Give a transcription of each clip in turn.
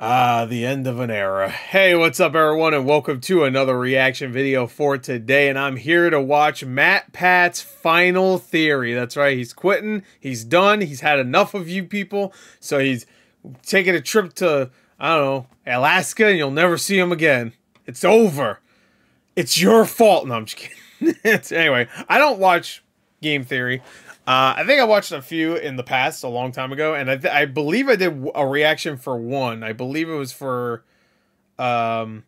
The end of an era. Hey, what's up everyone, and welcome to another reaction video for today, and I'm here to watch MatPat's final theory. That's right, he's quitting, he's done, he's had enough of you people, so he's taking a trip to, I don't know, Alaska, and you'll never see him again. It's over. It's your fault. No, I'm just kidding. Anyway, I don't watch game theory. I think I watched a few in the past, a long time ago, and I believe I did a reaction for one. I believe it was for, oh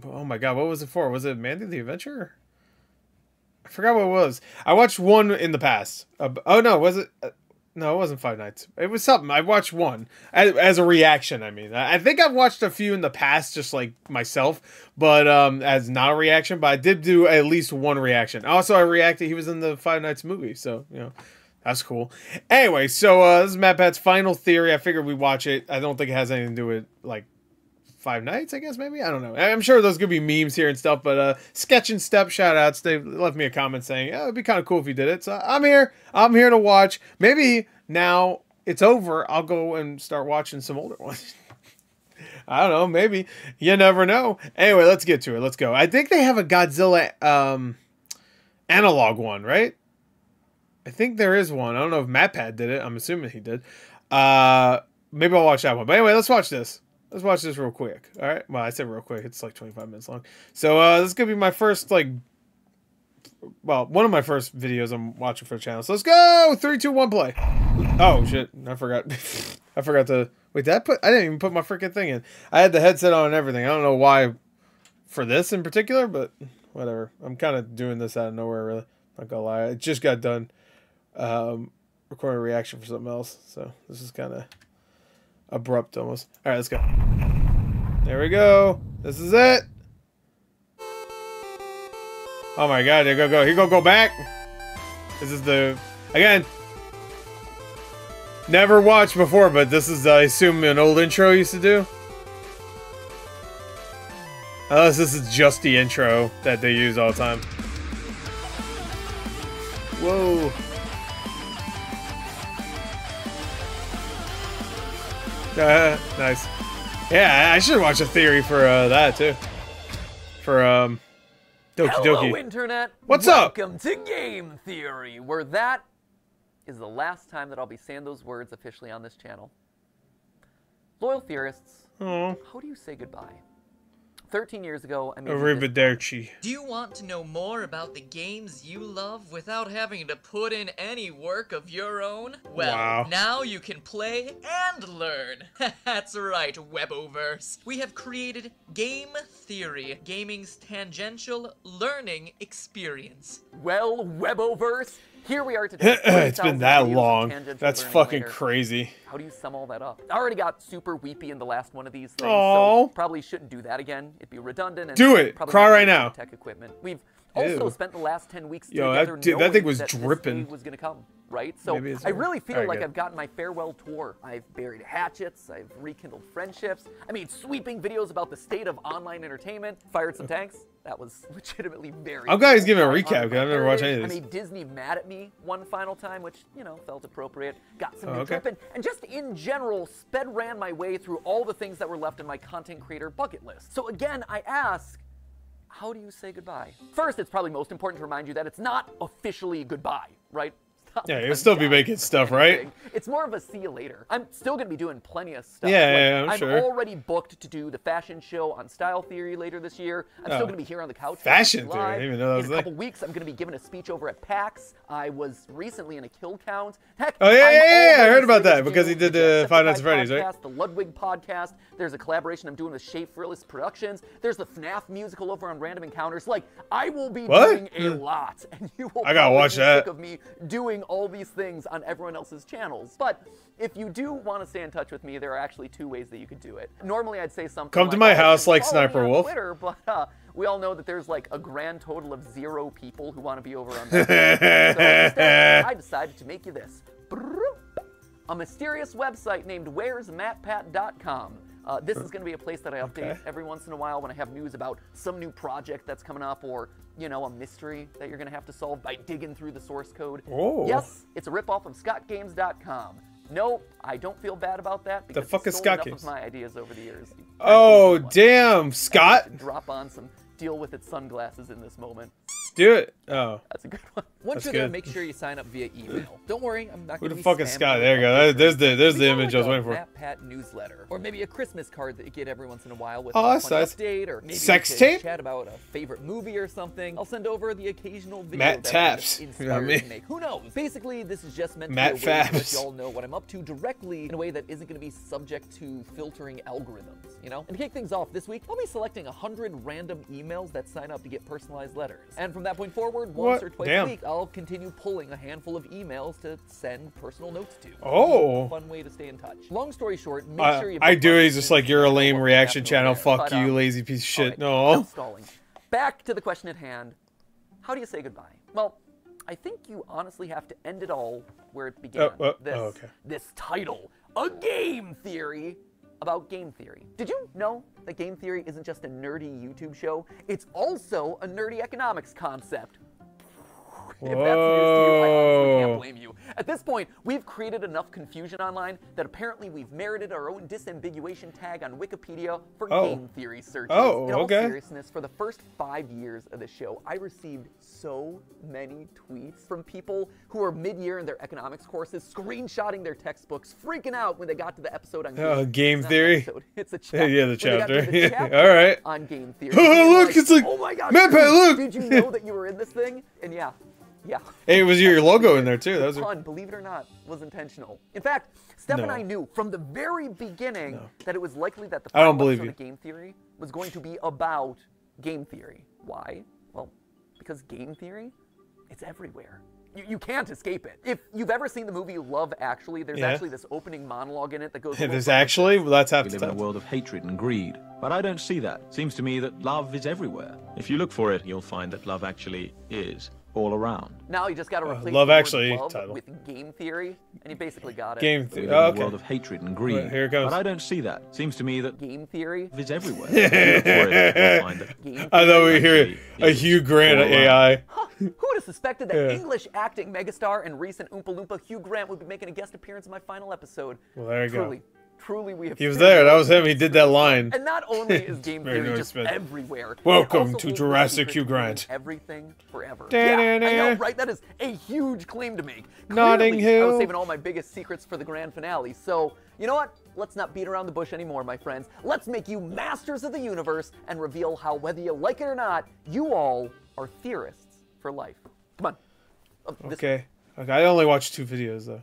my god, what was it for? Was it Mandy the Adventurer? I forgot what it was. I watched one in the past. Oh no, was it? No, it wasn't Five Nights. It was something. I watched one as a reaction. I mean, I think I've watched a few in the past, just like myself, but as not a reaction. But I did do at least one reaction. Also, I reacted. He was in the Five Nights movie, so you know, that's cool. Anyway, so this is MatPat's final theory. I figured we'd watch it. I don't think it has anything to do with like Five Nights, I guess, maybe? I don't know. I'm sure there's gonna be memes here and stuff, but Sketch and Step shout outs. They left me a comment saying, oh, it'd be kind of cool if you did it. So I'm here to watch. Maybe now it's over, I'll go and start watching some older ones. I don't know, maybe. You never know. Anyway, let's get to it. Let's go. I think they have a Godzilla analog one, right? I think there is one. I don't know if MatPat did it. I'm assuming he did. Maybe I'll watch that one. But anyway, let's watch this. Let's watch this real quick. All right. Well, I said real quick. It's like 25 minutes long. So this is going to be my first, like, well, one of my first videos I'm watching for the channel. So let's go. 3, 2, 1, play. Oh, shit. I forgot. I forgot to... Wait, I didn't even put my freaking thing in. I had the headset on and everything. I don't know why for this in particular, but whatever. I'm kind of doing this out of nowhere, really. Not gonna lie. I just got done recording a reaction for something else. So this is kind of abrupt almost. All right, let's go. There we go. This is it. Oh my god, here go. Here go back. This is the, again, never watched before, but this is, I assume, an old intro I used to do. Unless this is just the intro that they use all the time. Whoa. Nice. Yeah, I should watch a theory for that too. For Doki Doki. Hello, Internet. What's up? Welcome to Game Theory, where that is the last time that I'll be saying those words officially on this channel. Loyal theorists, how do you say goodbye? 13 years ago, I made Arrivederci. Do you want to know more about the games you love without having to put in any work of your own? Well, wow. Now you can play and learn. That's right, Weboverse. We have created Game Theory, gaming's tangential learning experience. Well, Weboverse, here we are today. It's been that long. That's fucking crazy. How do you sum all that up? I already got super weepy in the last one of these things, Aww. so probably shouldn't do that again. It'd be redundant. And do it. Cry right now. Tech equipment. We've also spent the last 10 weeks Yo, together that thing was that dripping. This was gonna come, right? So I really feel like I've gotten my farewell tour. I've buried hatchets. I've rekindled friendships. I made sweeping videos about the state of online entertainment. Fired some tanks. That was legitimately very I'm glad he's giving a recap because I've never watched any of this. I made Disney mad at me one final time, which, you know, felt appropriate. Got some new trip, and just in general, ran my way through all the things that were left in my content creator bucket list. So again, I ask, how do you say goodbye? First, it's probably most important to remind you that it's not officially goodbye, right? Yeah, you'll still be making stuff, right? It's more of a see you later. I'm still going to be doing plenty of stuff. Yeah, I'm sure. I'm already booked to do the fashion show on Style Theory later this year. I'm still going to be here on the couch. Fashion Theory? I didn't even know that was in a couple weeks, I'm going to be giving a speech over at PAX. I was recently in a kill count. Heck, oh, yeah, I heard about that because he did the Five Nights at Freddy's, right? The Ludwig podcast. There's a collaboration I'm doing with Shea Frillis Productions. There's the FNAF musical over on Random Encounters. Like, I will be doing a lot, and you will be sick of me doing all these things on everyone else's channels. But if you do want to stay in touch with me, there are actually 2 ways that you could do it. Normally I'd say something come like, to my house like Sniper Wolf. Twitter, but we all know that there's like a grand total of 0 people who want to be over on that. So instead, I decided to make you this. A mysterious website named where'smatpat.com. This is going to be a place that I update every once in a while when I have news about some new project that's coming up, or, you know, a mystery that you're going to have to solve by digging through the source code. Oh. Yes, it's a ripoff of scottgames.com. No, I don't feel bad about that because fuck he's is stolen Scott enough Case? of my ideas over the years. Oh, damn, Scott. And drop on some deal with it sunglasses in this moment. Do it. Oh. That's a good one. Once That's you're there, good. make sure you sign up via email. Don't worry, I'm not Who going to the be fuck is spamming Scott? you There you with go. updates. There's the We image I was waiting for. MatPat newsletter, or maybe a Christmas card that you get every once in a while with Oh, a that's fun nice. update, or maybe Sex we could tape? chat about a favorite movie or something. I'll send over the occasional video Matt that Taps. will You know inspire what I you mean? to make. Who knows? Basically, this is just meant to Matt be a way to let Fabs. y'all know what I'm up to directly in a way that isn't going to be subject to filtering algorithms, you know? And to kick things off this week, I'll be selecting 100 random emails that sign up to get personalized letters. And from that point forward, once What? or twice Damn. a week, I'll continue pulling a handful of emails to send personal notes to. Oh. Fun way to stay in touch. Long story short, make sure you I do it. He's bookmark just this like, you're a and lame what we reaction have to channel. there. Fuck But, you, lazy piece of shit. Alright, No. enough stalling. Back to the question at hand. How do you say goodbye? Well, I think you honestly have to end it all where it began. Okay. This title, A Game Theory, about game theory. Did you know that game theory isn't just a nerdy YouTube show? It's also a nerdy economics concept. If that's news to you, I honestly can't blame you. At this point, we've created enough confusion online that apparently we've merited our own disambiguation tag on Wikipedia for game theory searches. Oh, In all okay. seriousness, for the first 5 years of the show, I received so many tweets from people who are mid-year in their economics courses, screenshotting their textbooks, freaking out when they got to the episode on game not theory? an episode, it's a chapter. Yeah, the When they got to chapter. the chapter All right. on game theory. Oh, being look, it's like, oh my god, MatPat, dude, look. did you know that you were in this thing? And yeah. Hey, it was your logo in there too. That was The pun, believe it or not, was intentional. In fact, Steph and No. I knew from the very beginning that it was likely that the I don't final believe episode you. of Game Theory was going to be about game theory. Why? Well, because game theory, it's everywhere. You can't escape it. If you've ever seen the movie Love Actually, there's actually this opening monologue in it that goes. There's actually? Well, that's half We the live in a time. world of hatred and greed, but I don't see that. Seems to me that love is everywhere. If you look for it, you'll find that love actually is all around. Now you just got to replace Love the word Actually love title. with game theory, and you basically got it. Game We theory. live in Oh, a okay. world of hatred and greed, Here it goes. but I don't see that. Seems to me that Game theory. love is everywhere. If you look for it, you'll find that Game I thought we Actually, hear a it's Hugh Grant all around. AI. Who would have suspected that Yeah. English acting megastar and recent Oompa Loompa Hugh Grant would be making a guest appearance in my final episode? Well, there you go. Truly, we have. He was there. That was him. He did that line. And not only is game Very theory nice, just man. everywhere. it Welcome also to holds the Jurassic secret Hugh to doing Grant. Everything forever. Da-da-da. Yeah, I know, right? That is a huge claim to make. Notting Clearly, I Hill. was saving all my biggest secrets for the grand finale. So, you know what? Let's not beat around the bush anymore, my friends. Let's make you masters of the universe and reveal how, whether you like it or not, you all are theorists for life. Come on. Okay. I only watched 2 videos though.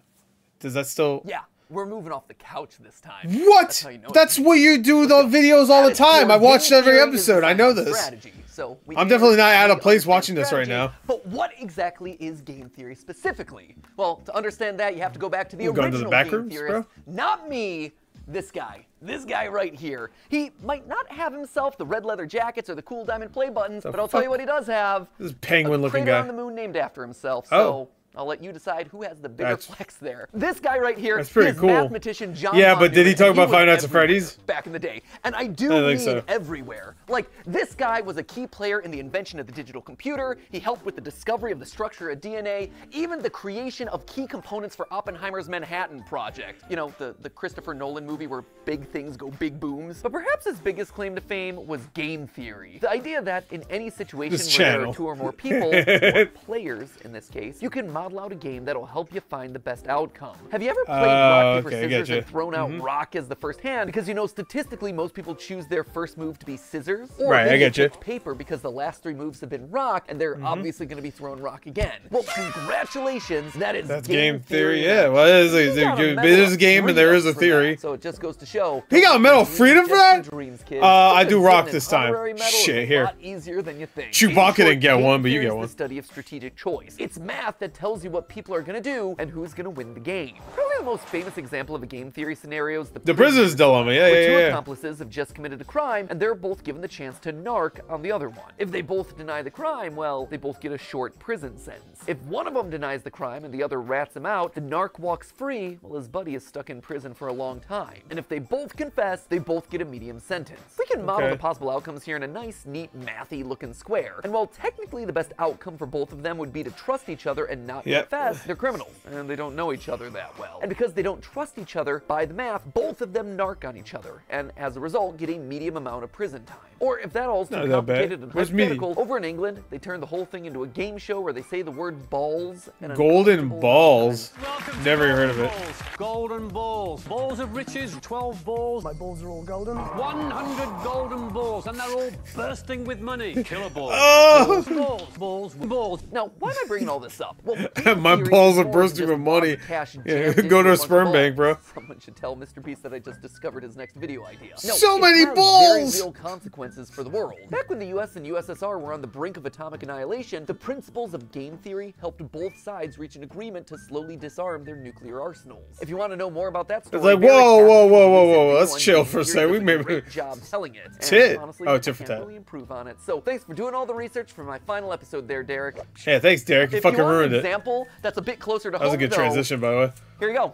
Does that still? Yeah, we're moving off the couch this time. What? That's how you know That's it's what you do the videos all the time. I watched Game every theory is episode. I designed know for this. strategy, so we I'm can definitely not out of understand place watching this right strategy, now. But what exactly is game theory specifically? Well, to understand that, you have to go back to the We're going to the original back game rooms, theorist. bro? Not me. This guy right here. He might not have himself the red leather jackets or the cool diamond play buttons, but I'll tell you what he does have. This penguin-looking a crater guy. on the moon named after himself. Oh. So I'll let you decide who has the bigger flex there. This guy right here That's pretty is cool. mathematician John Yeah, Von but did he Neumann, talk and about was Five Nights at everywhere Freddy's? back in the day? And I do I mean think so. everywhere. Like, this guy was a key player in the invention of the digital computer. He helped with the discovery of the structure of DNA, even the creation of key components for Oppenheimer's Manhattan Project. You know, the Christopher Nolan movie where big things go big booms. But perhaps his biggest claim to fame was game theory. The idea that in any situation This where there channel. are 2 or more people, or players in this case, you can model out a game that'll help you find the best outcome. Have you ever played rock, paper, okay, scissors gotcha. and thrown out rock as the first hand? Because, you know, statistically, most people choose their first move to be scissors. Or Right, I maybe get you. picked paper because the last 3 moves have been rock, and they're obviously going to be thrown rock again. Well, congratulations, that is That's game theory. in Yeah, action. well, He got a medal there's a of game and there is a freedom for theory. that, so it just goes to show. He got a medal of freedom for that? Dreams, kids. I do Getting rock an this time. honorary medal is Shit, a here. lot easier than you think. Chewbacca In short, didn't get game one, but you theory get is one. The study of strategic choice. It's math that tells you what people are going to do and who's going to win the game. Probably the most famous example of a game theory scenario is The prisoner's dilemma. Yeah, where 2 yeah, yeah. accomplices have just committed a crime, and they're both given the chance to narc on the other one. If they both deny the crime, well, they both get a short prison sentence. If one of them denies the crime and the other rats him out, the narc walks free while his buddy is stuck in prison for a long time. And if they both confess, they both get a medium sentence. We can model Okay. the possible outcomes here in a nice, neat, mathy looking square. And while technically the best outcome for both of them would be to trust each other and not not Yep. confess, they're criminals, and they don't know each other that well. And because they don't trust each other, by the math, both of them narc on each other, and as a result, get a medium amount of prison time. Or if that all's too Not that bad. complicated and Where's hypothetical, over in England, they turned the whole thing into a game show where they say the word balls and Golden balls. Welcome Never to heard of it. Balls. Golden balls. Balls of riches, 12 balls. My balls are all golden. 100 golden balls, and they're all bursting with money. Killer balls. Oh! Balls. Balls. Now, why am I bringing all this up? Well, My game theory balls is are more bursting than with just money. cash Yeah, jammed go into to a bunch of sperm balls. bank, bro. Someone should tell Mr. Beast that I just discovered his next video idea. No, So it many has balls! Very real consequences for the world. Back when the US and USSR were on the brink of atomic annihilation, the principles of game theory helped both sides reach an agreement to slowly disarm their nuclear arsenals. If you want to know more about that story, It's like, Barrett whoa, has whoa, a whoa, whoa, recent whoa, video let's on chill game for a theory second. that We does a maybe- great job telling it. And Tit. honestly, Oh, tit for I tat. can't really improve on it. So thanks for doing all the research for my final episode there, Derek. Yeah, thanks, Derek. You If fucking you want ruined an it. example that's a bit closer to That was a home, good though, transition, by the way. here you go.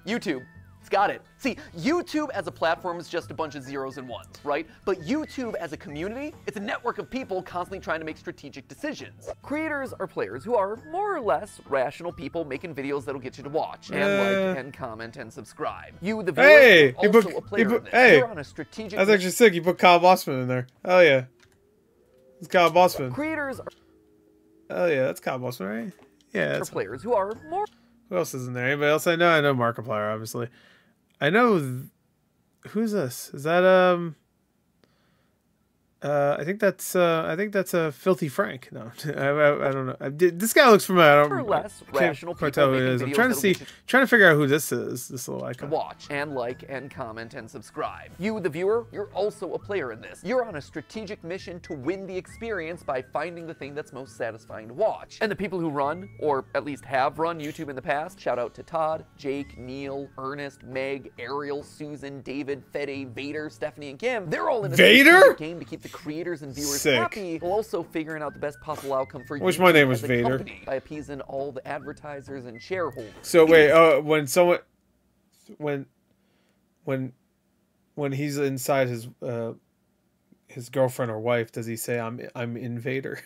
YouTube. It's got it. See, YouTube as a platform is just a bunch of zeros and ones, right? But YouTube as a community, it's a network of people constantly trying to make strategic decisions. Creators are players who are more or less rational people making videos that'll get you to watch and like and comment and subscribe. You, the viewer, Hey, are he also put- a player he put- in this. hey, You're on a strategic That's actually sick. You put Kyle Bossman in there. Oh, yeah. It's Kyle Bossman. Creators are Oh, yeah, that's Kyle Bossman, right? Yeah, that's... players who are more Who else is in there? Anybody else I know? I know Markiplier, obviously. I know... Who's this? Is that, I think that's a Filthy Frank. No, I don't know. This guy looks familiar. I don't or less can't rational quite people tell who it making is. I'm videos trying to that'll see, get you trying to figure out who this is. This little icon. watch and like and comment and subscribe. You, the viewer, you're also a player in this. You're on a strategic mission to win the experience by finding the thing that's most satisfying to watch. And the people who run, or at least have run YouTube in the past, shout out to Todd, Jake, Neil, Ernest, Meg, Ariel, Susan, David, Fede, Vader, Stephanie, and Kim. They're all in a Vader? strategic game to keep the creators and viewers Sick. happy, while also figuring out the best possible outcome for Wish YouTube my name was as a Vader. company by appeasing all the advertisers and shareholders. So wait, when someone, when he's inside his girlfriend or wife, does he say I'm Invader?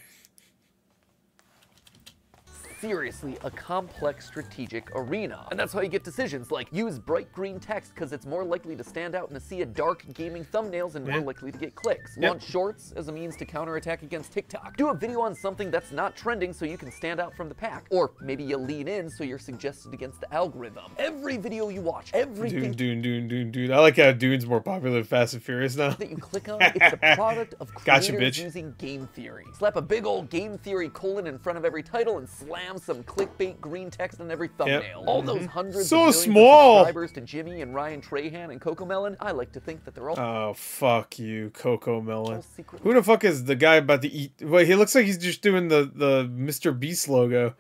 Seriously a complex strategic arena. And that's how you get decisions like use bright green text because it's more likely to stand out in a sea of dark gaming thumbnails and more likely to get clicks. Yep. Launch shorts as a means to counterattack against TikTok. Do a video on something that's not trending so you can stand out from the pack. Or maybe you lean in so you're suggested against the algorithm. Every video you watch, everything Dune. I like how Dune's more popular than Fast and Furious now. that you click on, it's a product of creators Gotcha, bitch. using game theory. Slap a big old game theory colon in front of every title and slam some clickbait green text on every thumbnail. All those hundreds So of millions small. of subscribers to Jimmy and Ryan Trahan and Coco Melon, I like to think that they're all Oh, fuck you, Coco Melon. secretly Who the fuck is the guy about to eat? Wait, he looks like he's just doing the Mr. Beast logo.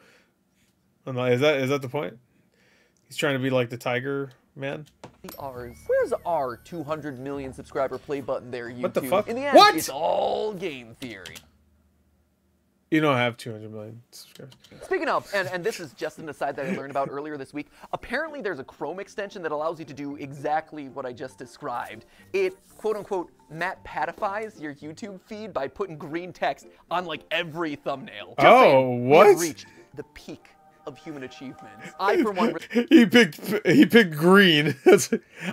I'm like, is that the point? He's trying to be like the Tiger Man? R's. Where's our 200 million subscriber play button there, YouTube? What the fuck? In the end, What? it's all game theory. You don't have 200 million subscribers. Speaking of, and this is just an aside that I learned about earlier this week, apparently there's a Chrome extension that allows you to do exactly what I just described. It, quote unquote, MatPatifies your YouTube feed by putting green text on like every thumbnail. Just Oh, saying, we have what? reached the peak of human achievement. I, for one, he picked green.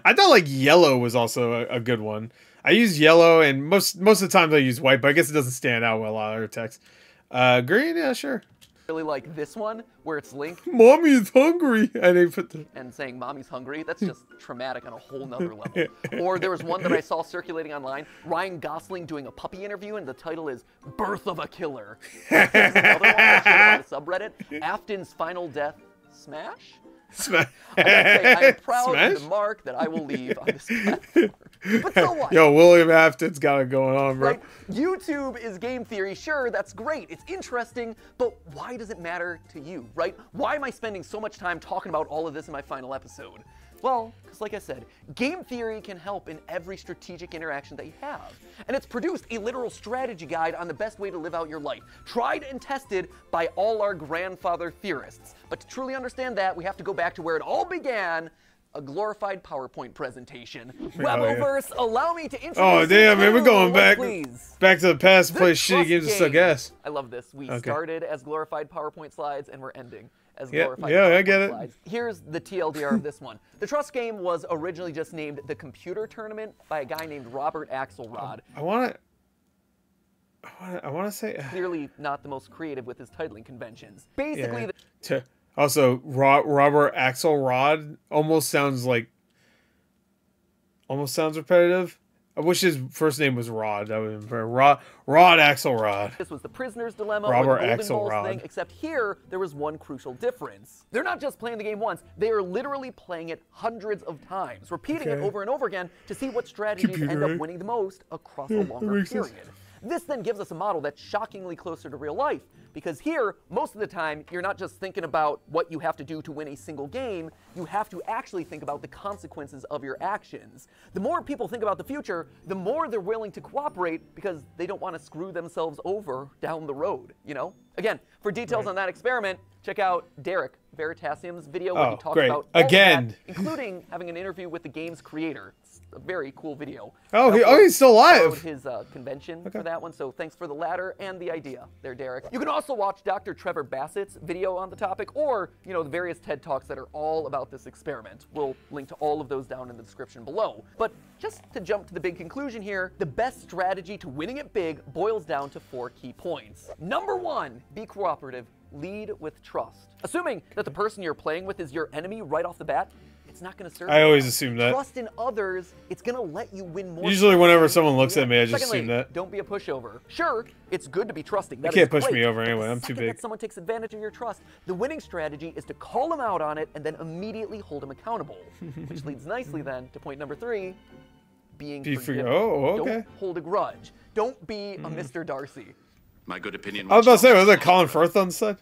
I thought like yellow was also a good one. I use yellow, and most of the times I use white, but I guess it doesn't stand out well on other text. Green, yeah, sure. really like this one, where it's Link Mommy is hungry, and they put the... and saying mommy's hungry. That's just traumatic on a whole nother level. Or there was one that I saw circulating online, Ryan Gosling doing a puppy interview, and the title is Birth of a Killer. There's another one I shared on the subreddit, Afton's Final Death Smash? Smash. I gotta say, I am proud Smash? of the mark that I will leave on this platform. But so what? Yo, William Afton's got it going on, bro. Right? YouTube is game theory. Sure, that's great. It's interesting, but why does it matter to you, right? Why am I spending so much time talking about all of this in my final episode? Well, because like I said, game theory can help in every strategic interaction that you have. And it's produced a literal strategy guide on the best way to live out your life, tried and tested by all our grandfather theorists. But to truly understand that, we have to go back to where it all began, a glorified PowerPoint presentation. Weboverse, allow me to introduce Oh, damn, man, we're going back please. back to the past, play The shitty trust games and suck game. ass. I love this. We Okay. started as glorified PowerPoint slides and we're ending as Yeah, glorified yeah, I PowerPoint get it. slides. Here's the TLDR of this one. The Trust game was originally just named the Computer Tournament by a guy named Robert Axelrod. I want to say Clearly not the most creative with his titling conventions. Basically, yeah. Also, Robert Axelrod almost sounds repetitive. I wish his first name was Rod. That would have been very Rod Axelrod. this was the prisoner's dilemma Robert or the golden balls Axelrod. thing, except here there was one crucial difference. They're not just playing the game once, they are literally playing it hundreds of times, repeating it Okay. over and over again to see what strategies end up winning the most across a longer makes sense. period. This then gives us a model that's shockingly closer to real life, because here, most of the time, you're not just thinking about what you have to do to win a single game, you have to actually think about the consequences of your actions. The more people think about the future, the more they're willing to cooperate because they don't want to screw themselves over down the road, you know? Again, for details on that experiment, check out Derek Veritasium's video where he talks great. about all of Again. that, including having an interview with the game's creator. It's a very cool video. Oh, I also he's still alive. followed his convention for that one, so thanks for the ladder and the idea there, Derek. You can also watch Dr. Trevor Bassett's video on the topic, or, you know, the various TED Talks that are all about this experiment. We'll link to all of those down in the description below. But just to jump to the big conclusion here, the best strategy to winning it big boils down to 4 key points. Number 1, be cooperative. Lead with trust. Assuming that the person you're playing with is your enemy right off the bat, it's not going to serve you. I always assume that. Trust in others, it's going to let you win more. Usually whenever someone looks at me, I just Secondly, assume that. don't be a pushover. Sure, it's good to be trusting. That can't is push great, me over but the anyway, I'm too second big. that someone takes advantage of your trust, the winning strategy is to call them out on it and then immediately hold them accountable. Which leads nicely then to point number 3, being forgiving. Oh, okay. Don't hold a grudge. Don't be a Mr. Darcy. My good opinion. I was about to say, was that Colin Firth on the side?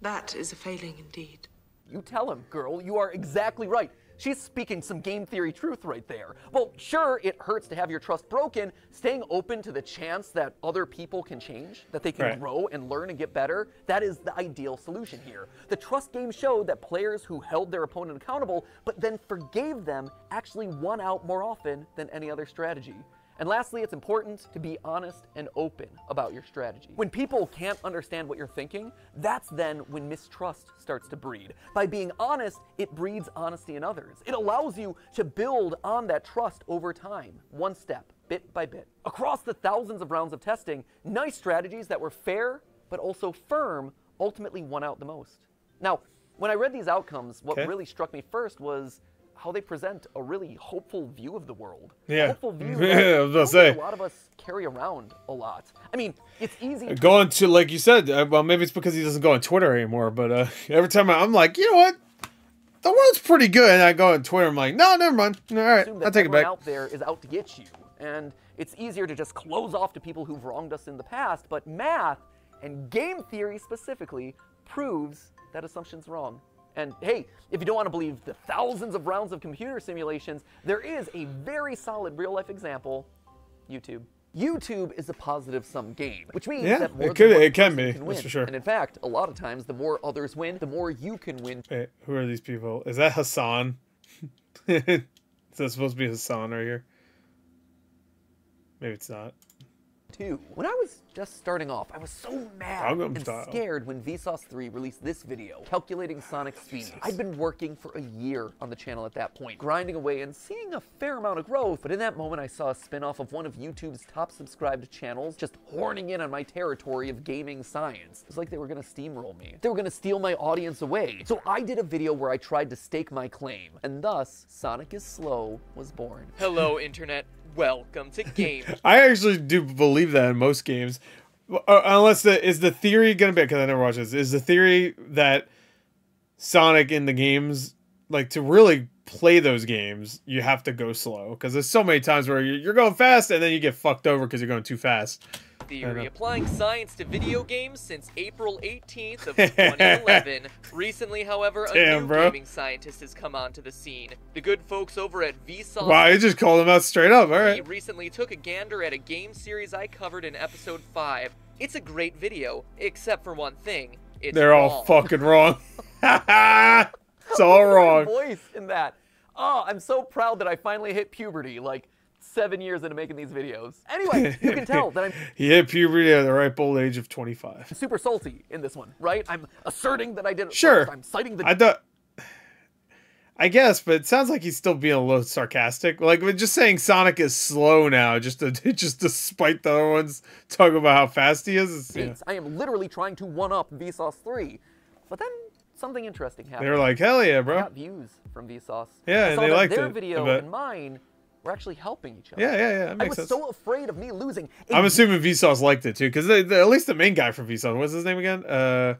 That is a failing indeed. You tell him, girl. You are exactly right. She's speaking some game theory truth right there. Well, sure, it hurts to have your trust broken. Staying open to the chance that other people can change, that they can grow and learn and get better, that is the ideal solution here. The trust game showed that players who held their opponent accountable, but then forgave them, actually won out more often than any other strategy. And lastly, it's important to be honest and open about your strategy. When people can't understand what you're thinking, that's then when mistrust starts to breed. By being honest, it breeds honesty in others. It allows you to build on that trust over time, one step, bit by bit. Across the thousands of rounds of testing, nice strategies that were fair but also firm ultimately won out the most. Now, when I read these outcomes, what really struck me first was how they present a really hopeful view of the world. Yeah. A hopeful view Yeah, I was about to that say. a lot of us carry around a lot. I mean, it's easy to Going to, like you said, well, maybe it's because he doesn't go on Twitter anymore, but every time I'm like, you know what? The world's pretty good. And I go on Twitter, I'm like, no, never mind. All right, assume that I'll take it everyone back. out there is out to get you. And it's easier to just close off to people who've wronged us in the past, but math, and game theory specifically, proves that assumption's wrong. And hey, if you don't want to believe the thousands of rounds of computer simulations, there is a very solid real-life example, YouTube. YouTube is a positive-sum game, which means that more than one it can person be, win. that's for sure. And in fact, a lot of times, the more others win, the more you can win. Wait, who are these people? Is that Hassan? Is that supposed to be Hassan right here? Maybe it's not. Too. When I was just starting off, I was so mad Gangnam and Style. scared when Vsauce 3 released this video, calculating Sonic speed. I'd been working for a year on the channel at that point, grinding away and seeing a fair amount of growth, but in that moment I saw a spin-off of one of YouTube's top subscribed channels just horning in on my territory of gaming science. It was like they were gonna steamroll me. They were gonna steal my audience away. So I did a video where I tried to stake my claim, and thus, Sonic is Slow was born. Hello, Internet. Welcome to Game. I actually do believe that in most games. Unless is the theory going to be, because I never watched this, is the theory that Sonic in the games, like to really play those games, you have to go slow. Because there's so many times where you're going fast and then you get fucked over because you're going too fast. Theory applying science to video games since April 18th of 2011. Recently, however, a new gaming scientist has come onto the scene. The good folks over at Vsauce. Wow, you just called him out straight up, alright. He recently took a gander at a game series I covered in episode 5. It's a great video, except for one thing. They're all fucking wrong. It's all wrong. Voice in that. Oh, I'm so proud that I finally hit puberty. Like, 7 years into making these videos. Anyway, you can tell that I'm He hit puberty at the ripe old age of 25. super salty in this one, right? I'm asserting that I did it Sure. first. I'm citing the... I guess, but it sounds like he's still being a little sarcastic. Like, we're just saying Sonic is slow now, just to spite the other ones talking about how fast he is. Yeah. I am literally trying to one-up Vsauce 3. But then something interesting happened. They were like, hell yeah, I bro. got views from Vsauce. Yeah, I and saw they that liked their it, video but- and mine were actually helping each other. Yeah, that I makes was sense. so afraid of me losing. I'm assuming Vsauce liked it too, because at least the main guy from Vsauce, what's his name again?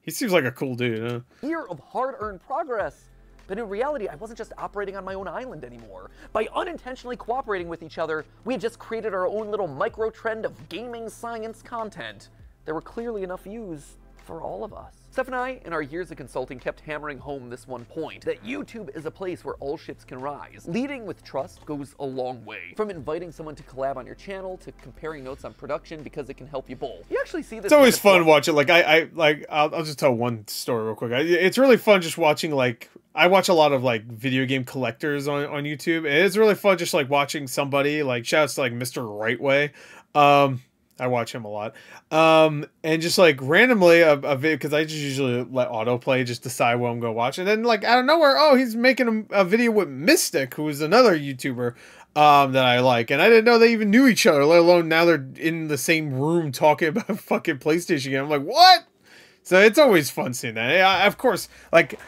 He seems like a cool dude. Huh? Year of hard-earned progress. But in reality, I wasn't just operating on my own island anymore. By unintentionally cooperating with each other, we had just created our own little micro-trend of gaming science content. There were clearly enough views for all of us. Steph and I, in our years of consulting, kept hammering home this one point, that YouTube is a place where all ships can rise. Leading with trust goes a long way. From inviting someone to collab on your channel, to comparing notes on production because it can help you both. You actually see this. It's always fun watching. Like I'll just tell one story real quick. It's really fun just watching. Like, I watch a lot of like video game collectors on YouTube, and it's really fun just like watching somebody. Like, shouts to like Mr. Rightway. I watch him a lot. And just like randomly a video, because I just usually let autoplay just decide what I'm going to watch. And then like out of nowhere, oh, he's making a video with Mystic, who is another YouTuber that I like. And I didn't know they even knew each other, let alone now they're in the same room talking about a fucking PlayStation game. I'm like, what? So it's always fun seeing that. Yeah, of course, like,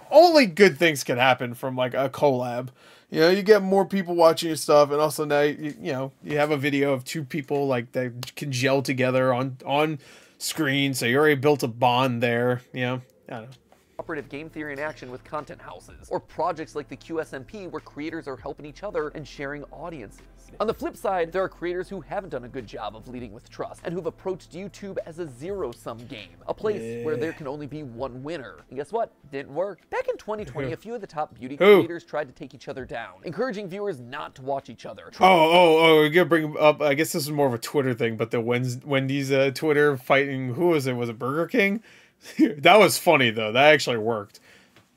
only good things can happen from like a collab. You know, you get more people watching your stuff, and also now you have a video of two people like that can gel together on screen, so you already built a bond there. You know, I don't know. Cooperative game theory in action with content houses, or projects like the QSMP where creators are helping each other and sharing audiences. On the flip side, there are creators who haven't done a good job of leading with trust and who've approached YouTube as a zero-sum game, a place where there can only be one winner. And guess what? Didn't work. Back in 2020, a few of the top beauty creators tried to take each other down, encouraging viewers not to watch each other. We're gonna bring up. I guess this is more of a Twitter thing, but the Wendy's Twitter fighting. Who was it? Was it Burger King? That was funny though. That actually worked.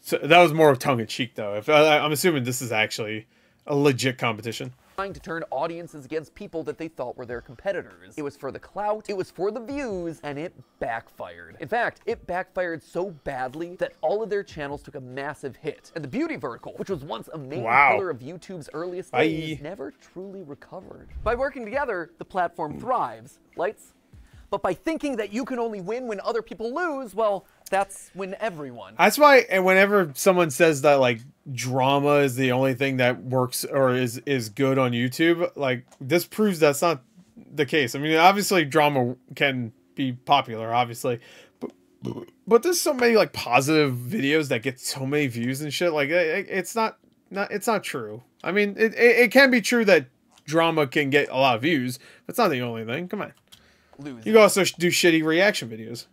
So that was more tongue in cheek though. I'm assuming this is actually a legit competition. Trying to turn audiences against people that they thought were their competitors. It was for the clout, it was for the views, and it backfired. In fact, it backfired so badly that all of their channels took a massive hit. And the beauty vertical, which was once a main pillar of YouTube's earliest days, never truly recovered. By working together, the platform thrives. Lights? But by thinking that you can only win when other people lose, well, that's when everyone. That's why, and whenever someone says that like drama is the only thing that works or is good on YouTube, like this proves that's not the case. I mean, obviously drama can be popular, obviously, but there's so many like positive videos that get so many views and shit. Like it's not true. I mean, it can be true that drama can get a lot of views, but it's not the only thing. Come on. You can also do shitty reaction videos.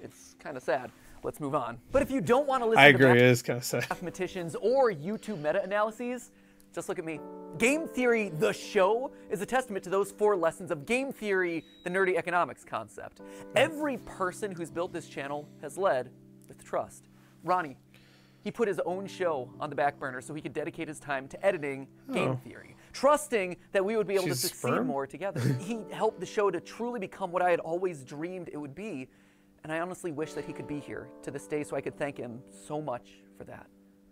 It's kind of sad. Let's move on. But if you don't want to listen I agree, it is kind of sad. Mathematicians or YouTube meta-analyses, just look at me. Game Theory, the show, is a testament to those 4 lessons of game theory, the nerdy economics concept. Every person who's built this channel has led with trust. Ronnie, he put his own show on the back burner so he could dedicate his time to editing Game Theory, trusting that we would be able to succeed more together. He helped the show to truly become what I had always dreamed it would be, and I honestly wish that he could be here to this day so I could thank him so much for that.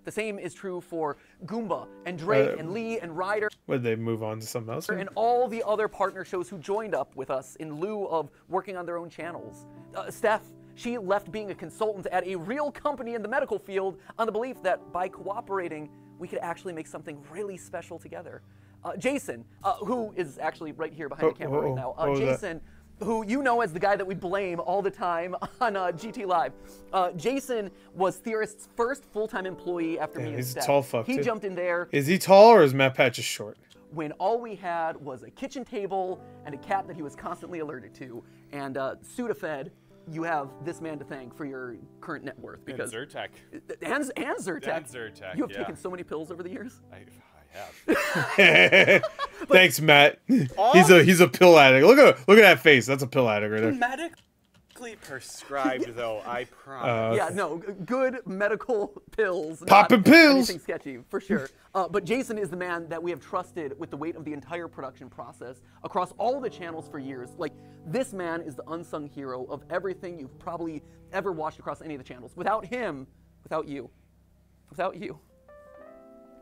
The same is true for Goomba and Drake and Lee and Ryder. Would they move on to something else? And all the other partner shows who joined up with us in lieu of working on their own channels. Steph, she left being a consultant at a real company in the medical field on the belief that by cooperating, we could actually make something really special together. Jason, who is actually right here behind the camera right now. Jason, who you know as the guy that we blame all the time on GT Live. Jason was Theorists' first full-time employee after me and Steph. He's a tall fuck, He jumped in there. Is he tall or is MatPat's just short? When all we had was a kitchen table and a cat that he was constantly allergic to. And Sudafed, you have this man to thank for your current net worth. Because and Zyrtec. And Zyrtec. And Zyrtec, You have taken so many pills over the years. I have. Thanks, Matt. He's a pill addict. Look at that face. That's a pill addict right there. Dramatic medically prescribed, though, I promise. Yeah, no, good medical pills. Popping pills! Anything sketchy, for sure. But Jason is the man that we have trusted with the weight of the entire production process across all the channels for years. Like, this man is the unsung hero of everything you've probably ever watched across any of the channels. Without him, without you,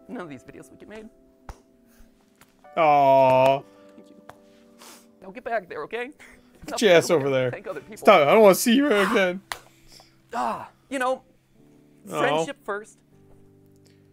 none of these videos would get made. Aww. Thank you. Now get back there, okay? Get your ass over there. Thank other people. Stop. I don't want to see you again. You know, friendship first,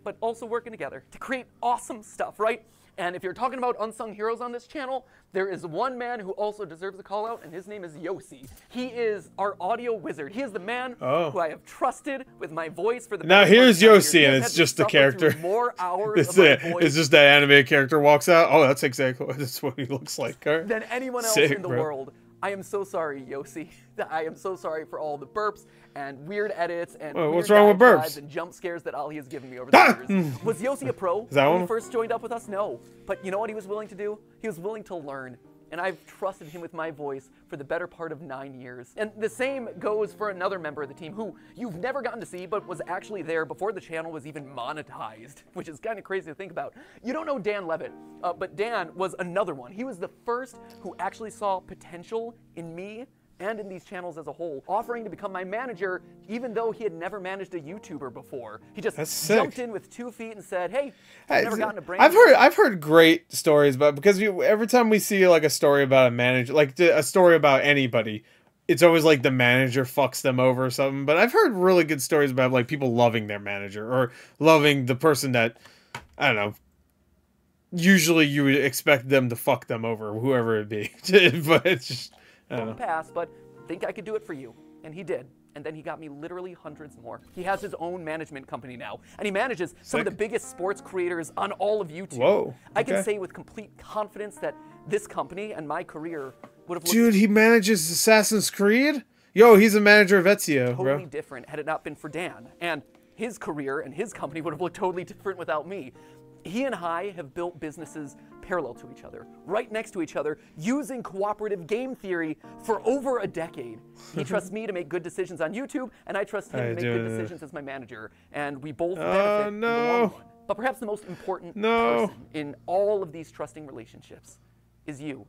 but also working together to create awesome stuff, right? And if you're talking about unsung heroes on this channel, there is one man who also deserves a call out, and his name is Yossi. He is our audio wizard. He is the man who I have trusted with my voice for the Now here's Yossi, and it's just the character. More hours It's just that animated character walks out. Oh, that's exactly what he looks like. Right? Than anyone else in the world. I am so sorry, Yossi. I am so sorry for all the burps and weird edits and what's wrong with burps and jump scares that Ali has given me over the years. Was Yossi a pro when he first joined up with us? No. But you know what he was willing to do? He was willing to learn. And I've trusted him with my voice for the better part of 9 years. And the same goes for another member of the team who you've never gotten to see, but was actually there before the channel was even monetized, which is kind of crazy to think about. You don't know Dan Levitt, but Dan was another one. He was the first who actually saw potential in me and in these channels as a whole, offering to become my manager, even though he had never managed a YouTuber before. He just jumped in with 2 feet and said, "Hey, I've never gotten a brain." I've heard great stories about, because every time we see like a story about a manager, like a story about anybody, it's always like the manager fucks them over or something. But I've heard really good stories about like people loving their manager or loving the person that, I don't know. Usually you would expect them to fuck them over, whoever it be, but it's just. Pass, but think I could do it for you. And he did. And then he got me literally hundreds more. He has his own management company now, and he manages some of the biggest sports creators on all of YouTube. Whoa. I can say with complete confidence that this company and my career would have looked Dude, he manages Assassin's Creed? Yo, he's a manager of Ezio, totally different had it not been for Dan. And his career and his company would have looked totally different without me. He and I have built businesses parallel to each other, right next to each other, using cooperative game theory for over a decade. He trusts me to make good decisions on YouTube, and I trust him to make good decisions as my manager. And we both benefit in the long run. But perhaps the most important person in all of these trusting relationships is you.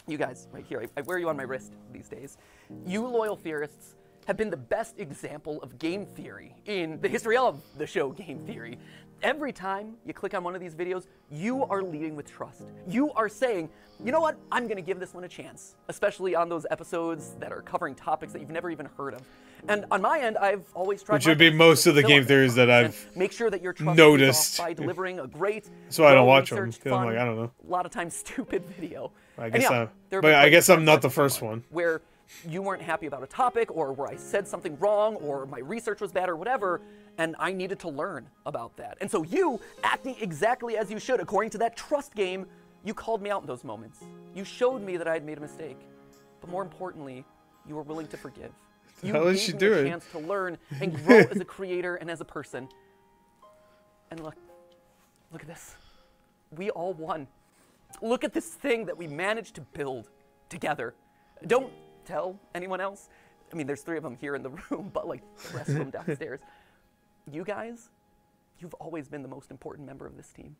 You guys, right here. I wear you on my wrist these days. You loyal theorists have been the best example of game theory in the history of the show Game Theory. Every time you click on one of these videos, you are leading with trust. You are saying, you know what, I'm gonna give this one a chance, especially on those episodes that are covering topics that you've never even heard of. And on my end, I've always tried. Which would be most of the game theories that I've make sure that your trust noticed by delivering a great, so I don't watch them. Because I'm like, I don't know. A lot of times, stupid video. I guess I'm not the first one. Where you weren't happy about a topic, or where I said something wrong, or my research was bad, or whatever, and I needed to learn about that. And so you, acting exactly as you should, according to that trust game, you called me out in those moments. You showed me that I had made a mistake. But more importantly, you were willing to forgive. You gave me a chance to learn and grow as a creator and as a person. And look at this. We all won. Look at this thing that we managed to build together. Don't tell anyone else. I mean, there's 3 of them here in the room, but like the rest of them downstairs. You guys, you've always been the most important member of this team,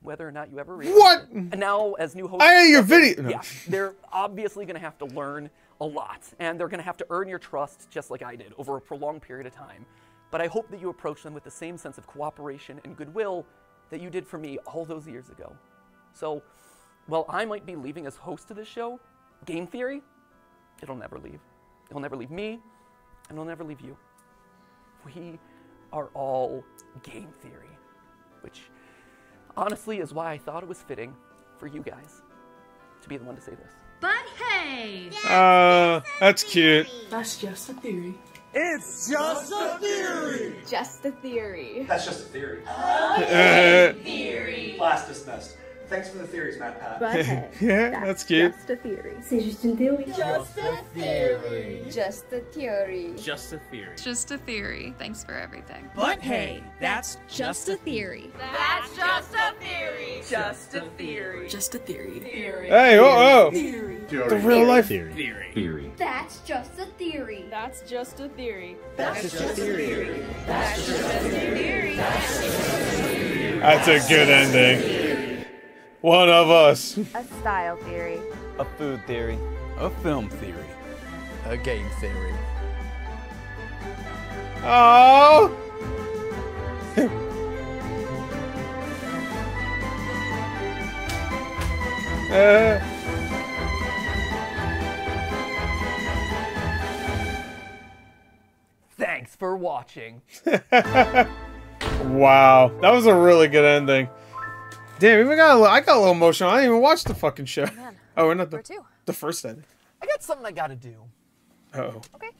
whether or not you ever realized it. And now, as new hosts, I ate your video. No. Yeah, they're obviously going to have to learn a lot, and they're going to have to earn your trust just like I did over a prolonged period of time. But I hope that you approach them with the same sense of cooperation and goodwill that you did for me all those years ago. So, while I might be leaving as host of this show, Game Theory, it'll never leave. It'll never leave me, and it'll never leave you. We are all Game Theory, which honestly is why I thought it was fitting for you guys to be the one to say this. But hey! That's cute. That's just a theory. It's just a theory! Just a theory. That's just a theory. Theory. Class dismissed. Thanks for the theories, MatPat. But hey, Yeah, that's cute. Just a theory. C'est juste une théorie. Just a theory. Just a theory. Just a theory. Just a theory. Thanks for everything. But hey, that's just a theory. That's just a theory. Just a theory. Just a theory. Hey, oh, Theory. the real life Theory. That's just a theory. That's just a theory. That's just a theory. That's just a theory. That's a good ending. One of us. A style theory. A food theory. A film theory. A game theory. Oh. Thanks for watching. Wow, that was a really good ending. Damn, I got a little emotional. I didn't even watch the fucking show. Man, Oh, we're not the first ending. I got something I gotta do. Uh-oh. Okay.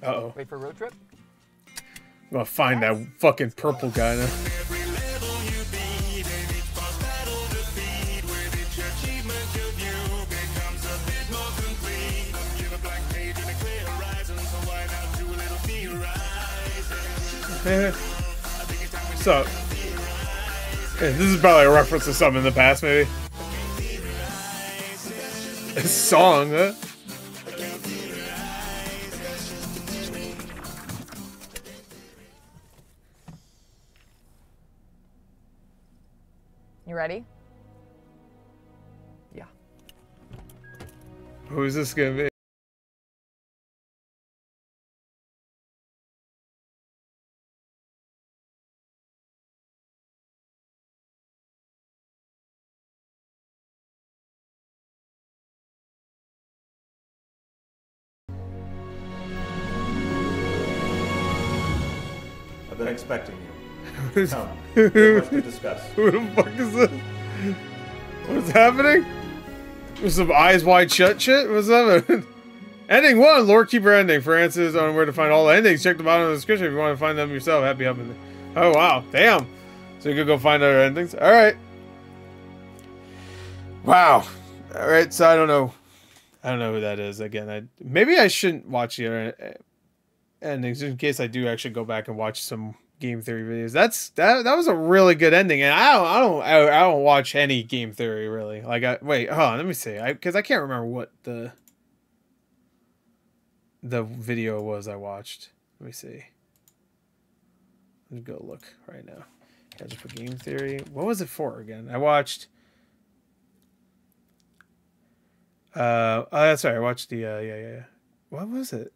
Uh-oh. Wait for a road trip? I'm gonna find that fucking purple guy now. So, yeah, this is probably a reference to something in the past, maybe. A song, huh? You ready? Yeah. Who's this gonna be? I've been expecting you. Come, we have much to discuss. Who the fuck is this? What's happening? There's some eyes wide shut shit? What's happening? Ending 1, Lore Keeper ending. For answers on where to find all the endings, check the bottom of the description if you want to find them yourself. Happy helping. Oh wow, damn. So you could go find other endings? Alright. Wow. Alright, so I don't know who that is. Again, maybe I shouldn't watch the other endings in case I do actually go back and watch some game theory videos. That was a really good ending, and I don't watch any game theory really. Like, wait, hold on, let me see, because I can't remember what the video was I watched. Let me see. Let me go look right now. Yeah, just for game theory. What was it for again? I watched. Oh, that's right. I watched the yeah. What was it?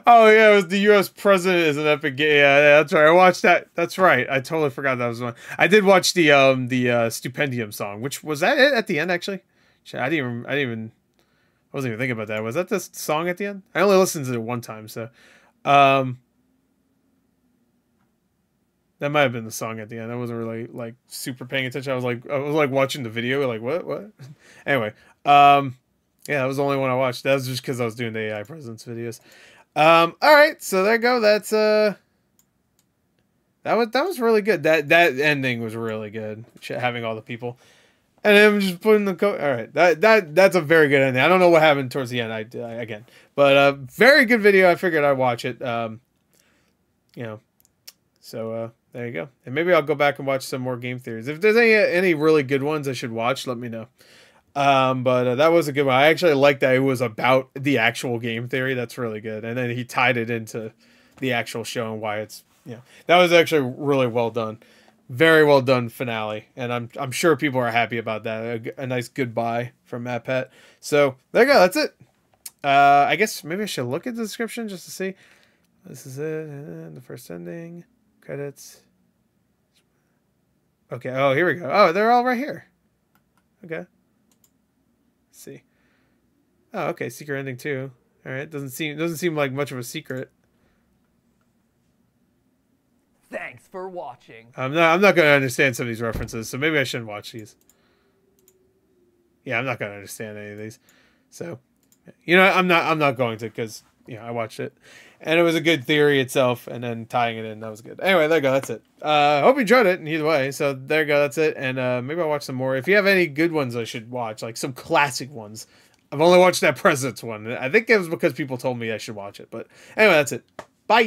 Oh yeah, it was the U.S. president is an epic game. Yeah, that's right. I watched that. That's right. I totally forgot that was one. I did watch the Stupendium song, which was that it at the end actually. I wasn't even thinking about that. Was that the song at the end? I only listened to it one time, so that might have been the song at the end. I wasn't really like super paying attention. I was like watching the video, like what? Anyway, yeah, that was the only one I watched. That was just because I was doing the AI presidents videos. All right, so there you go. That's that was really good. That ending was really good. Having all the people, and then just putting the code. All right, that's a very good ending. I don't know what happened towards the end. Again, but very good video. I figured I'd watch it. You know, so there you go. And maybe I'll go back and watch some more game theories. If there's any really good ones I should watch, let me know. But that was a good one. I actually like that it was about the actual game theory. That's really good. And then he tied it into the actual show and why it's, that was actually really well done. Very well done finale. And I'm sure people are happy about that. A nice goodbye from MatPat. So there you go. That's it. I guess maybe I should look at the description just to see. This is it. The first ending. Credits. Okay. Oh, here we go. Oh, they're all right here. Okay. See. Oh, okay. Secret ending too. All right. Doesn't seem like much of a secret. Thanks for watching. I'm not going to understand some of these references, so maybe I shouldn't watch these. Yeah, I'm not going to understand any of these. So, I'm not going to, because I watched it, and it was a good theory itself, and then tying it in, that was good. Anyway, there you go. That's it. Hope you enjoyed it. Either way, so there you go. That's it. And maybe I'll watch some more. If you have any good ones, I should watch, like some classic ones. I've only watched that President's one. I think it was because people told me I should watch it. But anyway, that's it. Bye.